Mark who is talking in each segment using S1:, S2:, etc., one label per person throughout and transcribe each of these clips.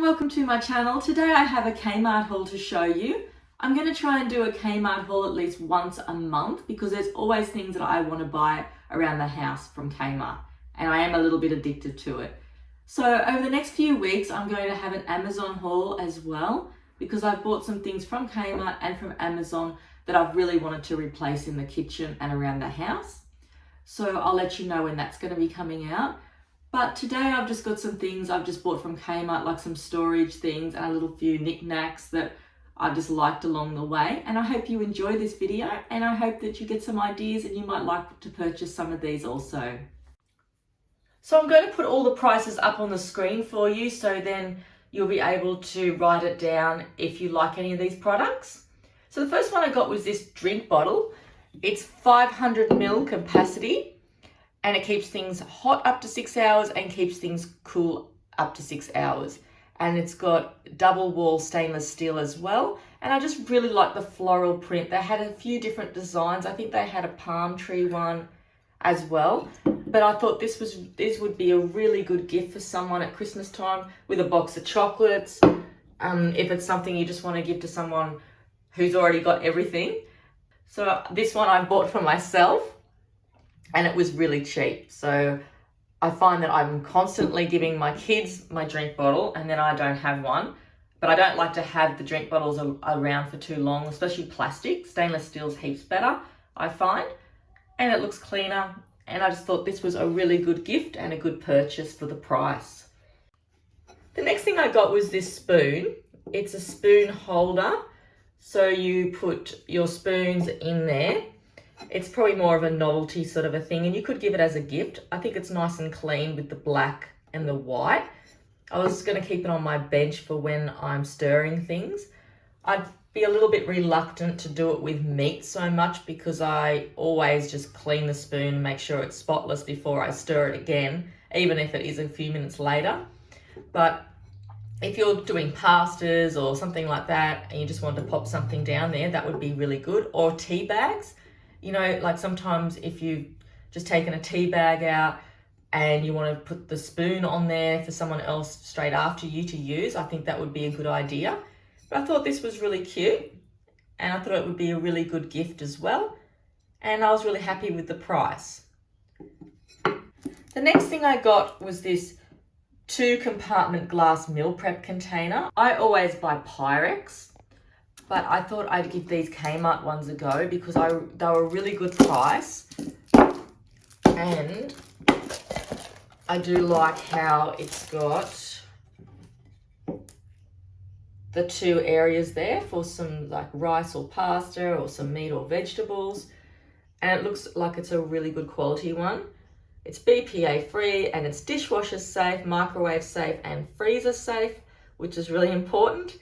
S1: welcome to my channel. Today I have a Kmart haul to show you. I'm going to try and do a Kmart haul at least once a month because there's always things that I want to buy around the house from Kmart and I am a little bit addicted to it. So over the next few weeks I'm going to have an Amazon haul as well because I've bought some things from Kmart and from Amazon that I've really wanted to replace in the kitchen and around the house. So I'll let you know when that's going to be coming out. But today I've just got some things I've just bought from Kmart, like some storage things and a little few knickknacks that I've just liked along the way. And I hope you enjoy this video and I hope that you get some ideas and you might like to purchase some of these also. So I'm going to put all the prices up on the screen for you so then you'll be able to write it down if you like any of these products. So the first one I got was this drink bottle. It's 500 ml capacity. And it keeps things hot up to 6 hours and keeps things cool up to 6 hours. And it's got double wall stainless steel as well. And I just really like the floral print. They had a few different designs. I think they had a palm tree one as well. But I thought this would be a really good gift for someone at Christmas time with a box of chocolates. If it's something you just want to give to someone who's already got everything. So this one I bought for myself. And it was really cheap. So I find that I'm constantly giving my kids my drink bottle and then I don't have one. But I don't like to have the drink bottles around for too long, especially plastic. Stainless steel's heaps better, I find. And it looks cleaner. And I just thought this was a really good gift and a good purchase for the price. The next thing I got was this spoon. It's a spoon holder. So you put your spoons in there. It's probably more of a novelty sort of a thing and you could give it as a gift. I think it's nice and clean with the black and the white. I was going to keep it on my bench for when I'm stirring things. I'd be a little bit reluctant to do it with meat so much because I always just clean the spoon and make sure it's spotless before I stir it again, even if it is a few minutes later. But if you're doing pastas or something like that and you just want to pop something down there, that would be really good. Or tea bags. You know, like sometimes if you've just taken a tea bag out and you want to put the spoon on there for someone else straight after you to use, I think that would be a good idea. But I thought this was really cute and I thought it would be a really good gift as well. And I was really happy with the price. The next thing I got was this 2-compartment glass meal prep container. I always buy Pyrex. But I thought I'd give these Kmart ones a go because they were a really good price. And I do like how it's got the 2 areas there for some like rice or pasta or some meat or vegetables. And it looks like it's a really good quality one. It's BPA free and it's dishwasher safe, microwave safe and freezer safe, which is really important.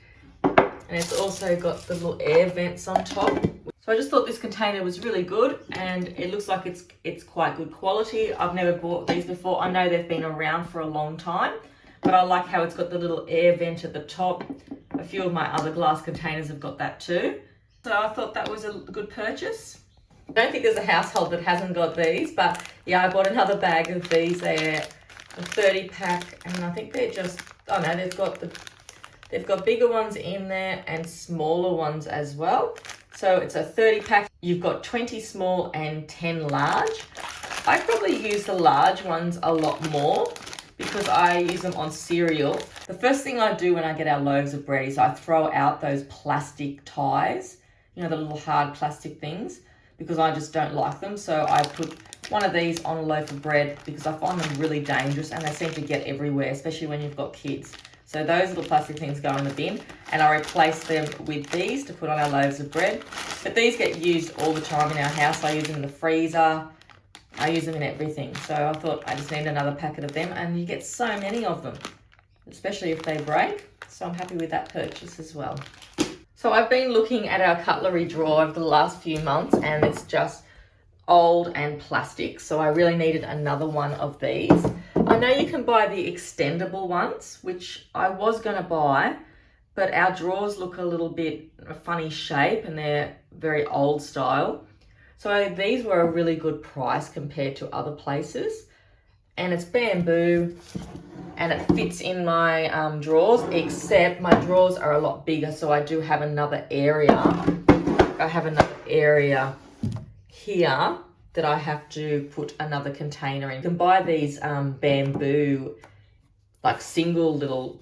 S1: And it's also got the little air vents on top. So I just thought this container was really good and it looks like it's quite good quality. I've never bought these before. I know they've been around for a long time, but I like how it's got the little air vent at the top. A few of my other glass containers have got that too. So I thought that was a good purchase. I don't think there's a household that hasn't got these, but yeah, I bought another bag of these. They're a 30 pack and I think they're just, oh no, they've got bigger ones in there and smaller ones as well. So it's a 30 pack. You've got 20 small and 10 large. I probably use the large ones a lot more because I use them on cereal. The first thing I do when I get our loaves of bread is I throw out those plastic ties, you know, the little hard plastic things, because I just don't like them. So I put one of these on a loaf of bread because I find them really dangerous and they seem to get everywhere, especially when you've got kids. So those little plastic things go in the bin and I replace them with these to put on our loaves of bread. But these get used all the time in our house. I use them in the freezer. I use them in everything. So I thought I just need another packet of them and you get so many of them, especially if they break. So I'm happy with that purchase as well. So I've been looking at our cutlery drawer over the last few months and it's just old and plastic. So I really needed another one of these. I know you can buy the extendable ones, which I was going to buy, but our drawers look a little bit a funny shape and they're very old style. So these were a really good price compared to other places. and it's bamboo, and it fits in my drawers, except my drawers are a lot bigger, so I do have another area. I have another area here that I have to put another container in. You can buy these bamboo, like single little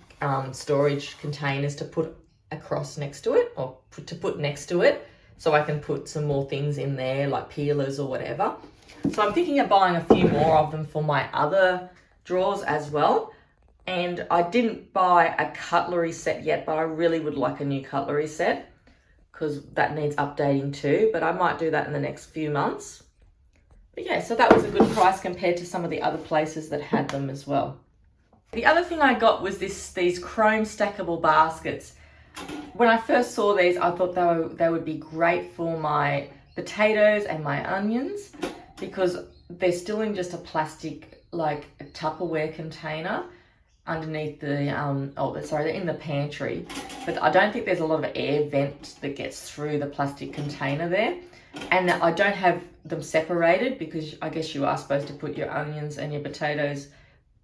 S1: storage containers to put across next to it, or to put next to it, so I can put some more things in there, like peelers or whatever. So I'm thinking of buying a few more of them for my other drawers as well. And I didn't buy a cutlery set yet, but I really would like a new cutlery set because that needs updating too, but I might do that in the next few months. But yeah, so that was a good price compared to some of the other places that had them as well. The other thing I got was these chrome stackable baskets. When I first saw these, I thought they would be great for my potatoes and my onions, because they're still in just a plastic, like a Tupperware container underneath the, they're in the pantry, but I don't think there's a lot of air vent that gets through the plastic container there. And I don't have them separated, because I guess you are supposed to put your onions and your potatoes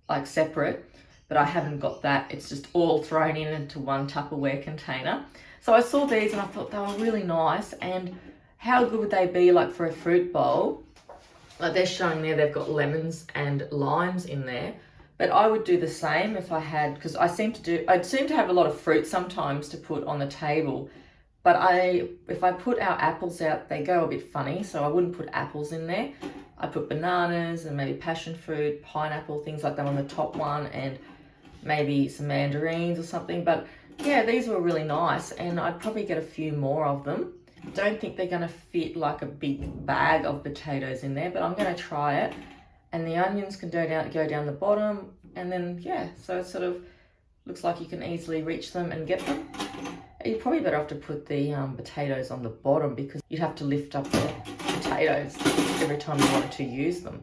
S1: like separate, but I haven't got that. It's just all thrown into one Tupperware container. So I saw these and I thought they were really nice, and how good would they be like for a fruit bowl? Like they're showing there, they've got lemons and limes in there. But I would do the same if I had, because I seem to have a lot of fruit sometimes to put on the table. But if I put our apples out, they go a bit funny, so I wouldn't put apples in there. I put bananas and maybe passion fruit, pineapple, things like that on the top one, and maybe some mandarins or something. But yeah, these were really nice, and I'd probably get a few more of them. Don't think they're going to fit like a big bag of potatoes in there, but I'm going to try it. And the onions can go down the bottom, and then yeah, so it sort of looks like you can easily reach them and get them. You're probably better off to put the potatoes on the bottom, because you'd have to lift up the potatoes every time you wanted to use them.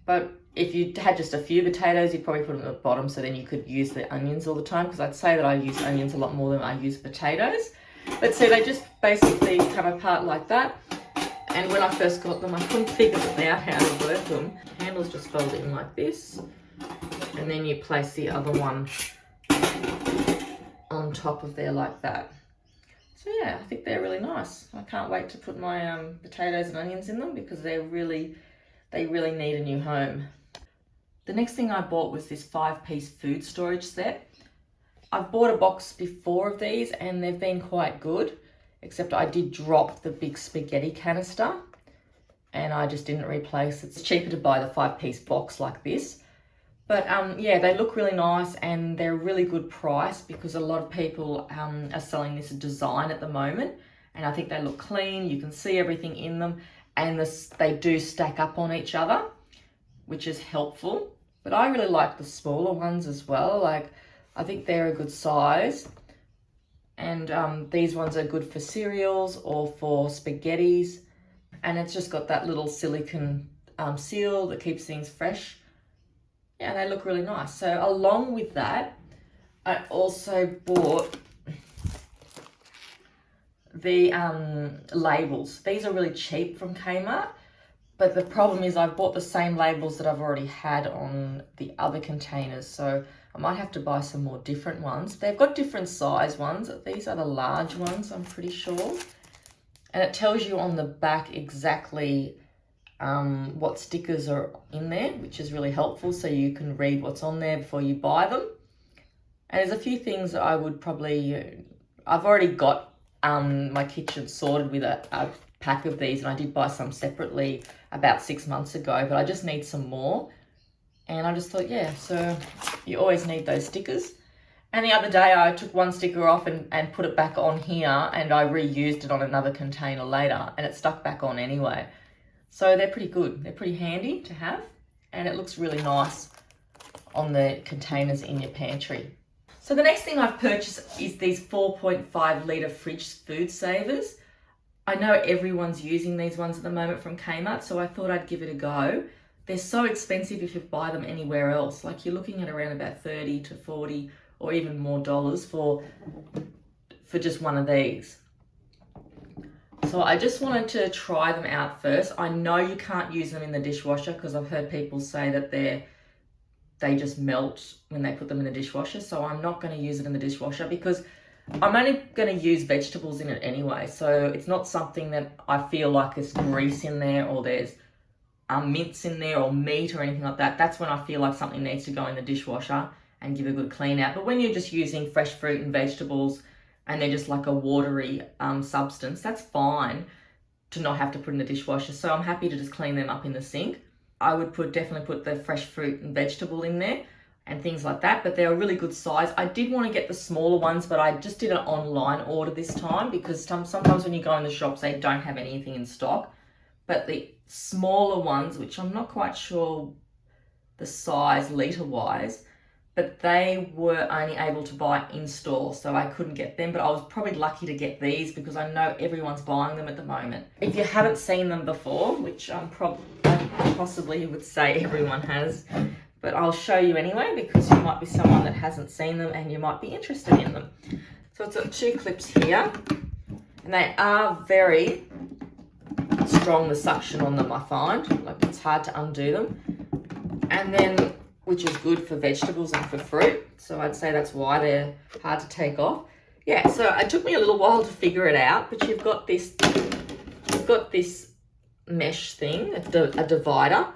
S1: But if you had just a few potatoes, you'd probably put them at the bottom, so then you could use the onions all the time, because I'd say that I use onions a lot more than I use potatoes. But so they just basically come apart like that. And when I first got them, I couldn't figure out how to work them. The handle's just folded in like this, and then you place the other one on top of there like that. So yeah, I think they're really nice. I can't wait to put my potatoes and onions in them, because they really need a new home. The next thing I bought was this 5-piece food storage set. I've bought a box before of these and they've been quite good, except I did drop the big spaghetti canister and I just didn't replace it. It's cheaper to buy the 5-piece box like this. But yeah, they look really nice and they're a really good price, because a lot of people are selling this design at the moment, and I think they look clean. You can see everything in them, and they do stack up on each other, which is helpful. But I really like the smaller ones as well. Like, I think they're a good size. And these ones are good for cereals or for spaghettis. And it's just got that little silicone seal that keeps things fresh. Yeah, they look really nice. So along with that, I also bought the labels. These are really cheap from Kmart, but the problem is I've bought the same labels that I've already had on the other containers, so I might have to buy some more different ones. They've got different size ones. These are the large ones, I'm pretty sure. And it tells you on the back exactly what stickers are in there, which is really helpful, so you can read what's on there before you buy them. And there's a few things that I would probably, I've already got my kitchen sorted with a pack of these, and I did buy some separately about 6 months ago, but I just need some more. And I just thought, yeah, so you always need those stickers. And the other day I took one sticker off and put it back on here, and I reused it on another container later, and it stuck back on anyway. So they're pretty good. They're pretty handy to have, and it looks really nice on the containers in your pantry. So the next thing I've purchased is these 4.5 litre fridge food savers. I know everyone's using these ones at the moment from Kmart, so I thought I'd give it a go. They're so expensive if you buy them anywhere else. Like, you're looking at around about 30 to 40 or even more dollars for just one of these. So I just wanted to try them out first. I know you can't use them in the dishwasher, because I've heard people say that they're they just melt when they put them in the dishwasher. So I'm not going to use it in the dishwasher because I'm only going to use vegetables in it anyway. So it's not something that I feel like there's grease in there or there's mince in there or meat or anything like that. That's when I feel like something needs to go in the dishwasher and give a good clean out. But when you're just using fresh fruit and vegetables and they're just like a watery substance, that's fine to not have to put in the dishwasher. So I'm happy to just clean them up in the sink. I would definitely put the fresh fruit and vegetable in there and things like that, but they're a really good size. I did want to get the smaller ones, but I just did an online order this time because sometimes when you go in the shops, they don't have anything in stock. But the smaller ones, which I'm not quite sure the size litre-wise, but they were only able to buy in store, so I couldn't get them, but I was probably lucky to get these because I know everyone's buying them at the moment. If you haven't seen them before, which I possibly would say everyone has, but I'll show you anyway because you might be someone that hasn't seen them and you might be interested in them. So it's got 2 clips here, and they are very strong, the suction on them, I find. Like, it's hard to undo them. And then, which is good for vegetables and for fruit. So I'd say that's why they're hard to take off. Yeah, so it took me a little while to figure it out, but you've got this mesh thing, a divider.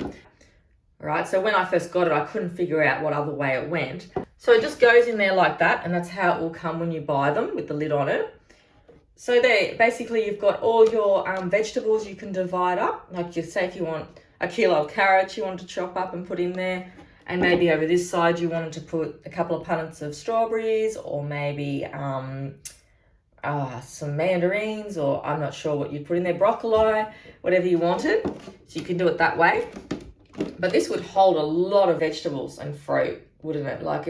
S1: All right, so when I first got it, I couldn't figure out what other way it went. So it just goes in there like that, and that's how it will come when you buy them with the lid on it. So there, basically you've got all your vegetables you can divide up. Like, you say if you want a kilo of carrots you want to chop up and put in there, and maybe over this side you wanted to put a couple of punnets of strawberries, or maybe some mandarins, or I'm not sure what you'd put in there, broccoli, whatever you wanted. So you can do it that way. But this would hold a lot of vegetables and fruit, wouldn't it? Like,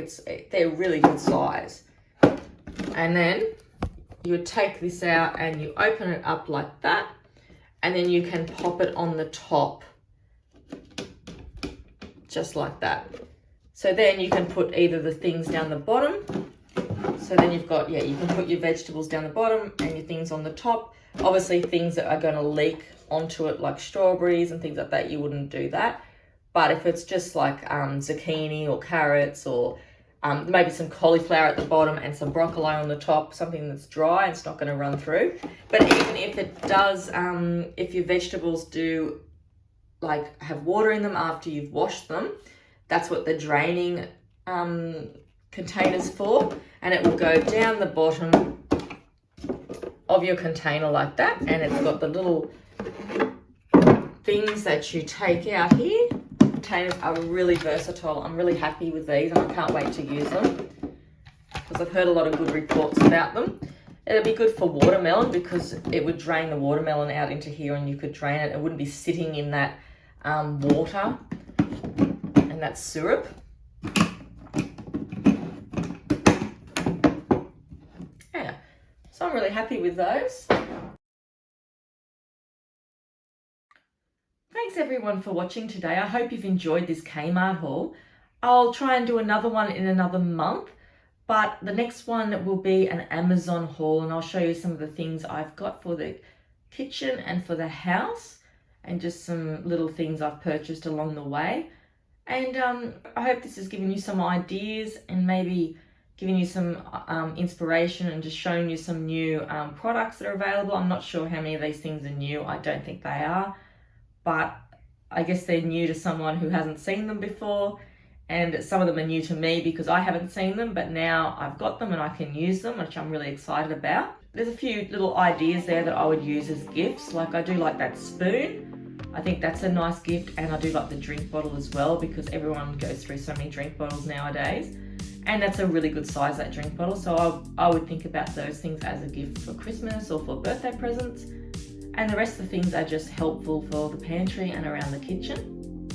S1: they're really good size. And then you would take this out and you open it up like that, and then you can pop it on the top, just like that. So then you can put either the things down the bottom. So then you've got, yeah, you can put your vegetables down the bottom and your things on the top. Obviously things that are going to leak onto it, like strawberries and things like that, you wouldn't do that. But if it's just like zucchini or carrots, or maybe some cauliflower at the bottom and some broccoli on the top, something that's dry, it's not going to run through. But even if it does, if your vegetables do like have water in them after you've washed them, that's what the draining container's for, and it will go down the bottom of your container like that, and it's got the little things that you take out here. Containers are really versatile. I'm really happy with these and I can't wait to use them because I've heard a lot of good reports about them. It'll be good for watermelon because it would drain the watermelon out into here and you could drain it. It wouldn't be sitting in that water and that syrup. Yeah, so I'm really happy with those. Thanks everyone for watching today. I hope you've enjoyed this Kmart haul. I'll try and do another one in another month, but the next one will be an Amazon haul, and I'll show you some of the things I've got for the kitchen and for the house, and just some little things I've purchased along the way. And I hope this has given you some ideas and maybe giving you some inspiration and just showing you some new products that are available. I'm not sure how many of these things are new. I don't think they are. But I guess they're new to someone who hasn't seen them before, and some of them are new to me because I haven't seen them, but now I've got them and I can use them, which I'm really excited about. There's a few little ideas there that I would use as gifts. Like, I do like that spoon. I think that's a nice gift, and I do like the drink bottle as well because everyone goes through so many drink bottles nowadays, and that's a really good size, that drink bottle. So I would think about those things as a gift for Christmas or for birthday presents. And the rest of the things are just helpful for the pantry and around the kitchen.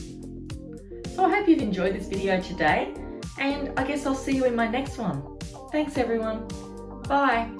S1: So I hope you've enjoyed this video today, and I guess I'll see you in my next one. Thanks everyone. Bye.